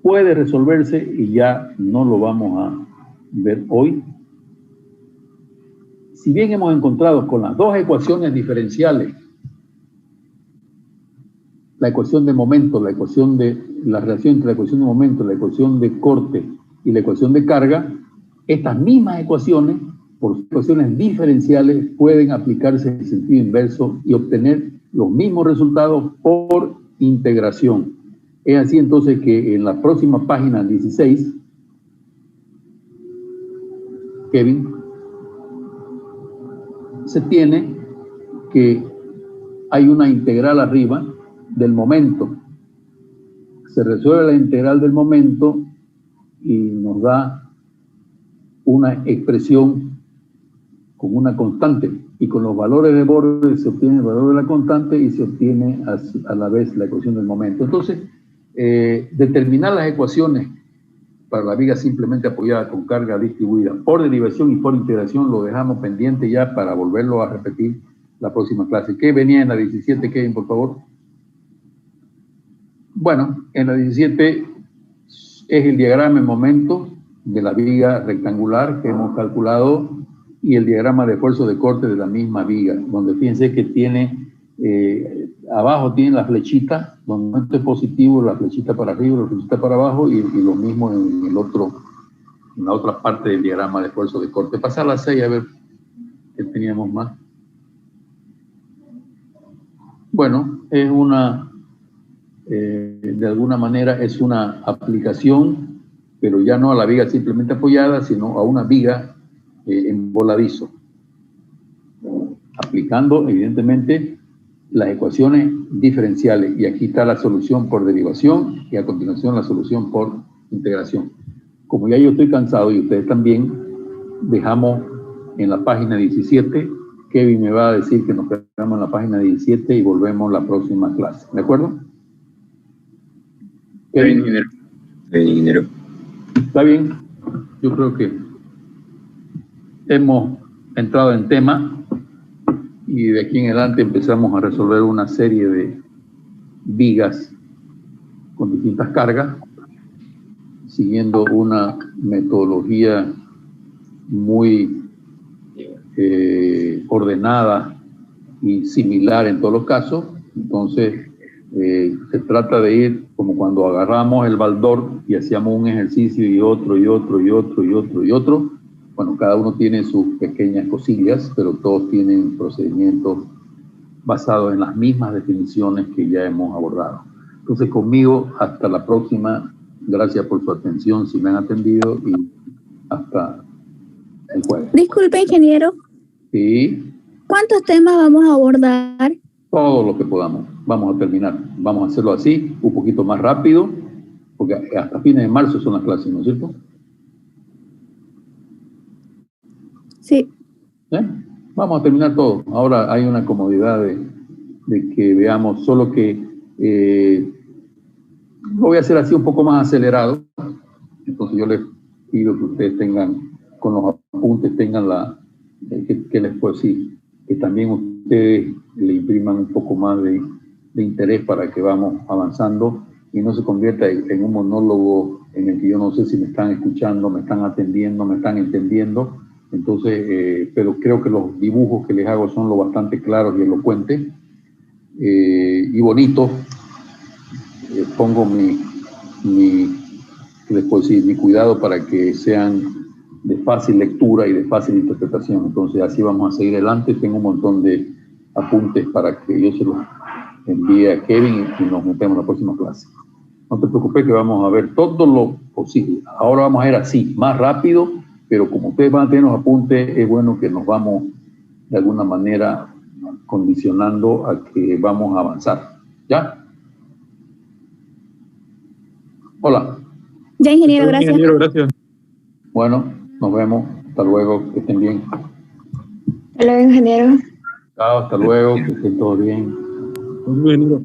Puede resolverse y ya no lo vamos a ver hoy. Si bien hemos encontrado con las dos ecuaciones diferenciales, la ecuación de momento, la ecuación de la relación entre la ecuación de momento, la ecuación de corte y la ecuación de carga, estas mismas ecuaciones, por ecuaciones diferenciales, pueden aplicarse en sentido inverso y obtener los mismos resultados por integración. Es así entonces que en la próxima página 16, Kevin, se tiene que hay una integral arriba del momento. Se resuelve la integral del momento y nos da una expresión con una constante, y con los valores de borde se obtiene el valor de la constante y se obtiene a la vez la ecuación del momento. Entonces, determinar las ecuaciones para la viga simplemente apoyada con carga distribuida por derivación y por integración lo dejamos pendiente ya para volverlo a repetir la próxima clase. ¿Qué venía en la 17, Kevin, por favor? Bueno, en la 17 es el diagrama en momento de la viga rectangular que hemos calculado y el diagrama de esfuerzo de corte de la misma viga, donde fíjense que tiene, abajo tiene la flechita, donde el momento es positivo, la flechita para arriba, la flechita para abajo, y lo mismo en la otra parte del diagrama de esfuerzo de corte. Pasar a la 6 a ver qué teníamos más. Bueno, es una, de alguna manera es una aplicación, pero ya no a la viga simplemente apoyada, sino a una viga en voladizo, aplicando evidentemente las ecuaciones diferenciales, y aquí está la solución por derivación y a continuación la solución por integración. Como ya yo estoy cansado y ustedes también, dejamos en la página 17. Kevin me va a decir que nos quedamos en la página 17 y volvemos la próxima clase, ¿de acuerdo? Kevin, ingeniero. Está bien, yo creo que hemos entrado en tema y de aquí en adelante empezamos a resolver una serie de vigas con distintas cargas, siguiendo una metodología muy ordenada y similar en todos los casos. Entonces, se trata de ir como cuando agarramos el baldor y hacíamos un ejercicio y otro, y otro, y otro, y otro, y otro. Bueno, cada uno tiene sus pequeñas cosillas, pero todos tienen procedimientos basados en las mismas definiciones que ya hemos abordado. Entonces, conmigo, hasta la próxima. Gracias por su atención, si me han atendido, y hasta el jueves. Disculpe, ingeniero. Sí. ¿Cuántos temas vamos a abordar? Todo lo que podamos. Vamos a terminar. Vamos a hacerlo así, un poquito más rápido, porque hasta fines de marzo son las clases, ¿no es cierto? Sí. Vamos a terminar todo. Ahora hay una comodidad de que veamos, solo que lo voy a hacer así un poco más acelerado. Entonces yo les pido que ustedes tengan, con los apuntes, tengan que les puedo decir, que también ustedes le impriman un poco más de interés para que vamos avanzando y no se convierta en un monólogo en el que yo no sé si me están escuchando, me están atendiendo, me están entendiendo. Entonces, pero creo que los dibujos que les hago son lo bastante claros y elocuentes y bonitos. Pongo les puedo decir, mi cuidado para que sean de fácil lectura y de fácil interpretación. Entonces, así vamos a seguir adelante. Tengo un montón de apuntes para que yo se los envíe a Kevin y nos metemos en la próxima clase. No te preocupes que vamos a ver todo lo posible. Ahora vamos a ir así, más rápido, pero como ustedes van a tener los apuntes, es bueno que nos vamos de alguna manera condicionando a que vamos a avanzar. ¿Ya? Hola. Ya, ingeniero, gracias. Ingeniero, gracias. Bueno, nos vemos. Hasta luego. Que estén bien. Hasta luego, ingeniero. Chao, hasta luego. Que estén todos bien. Ingeniero.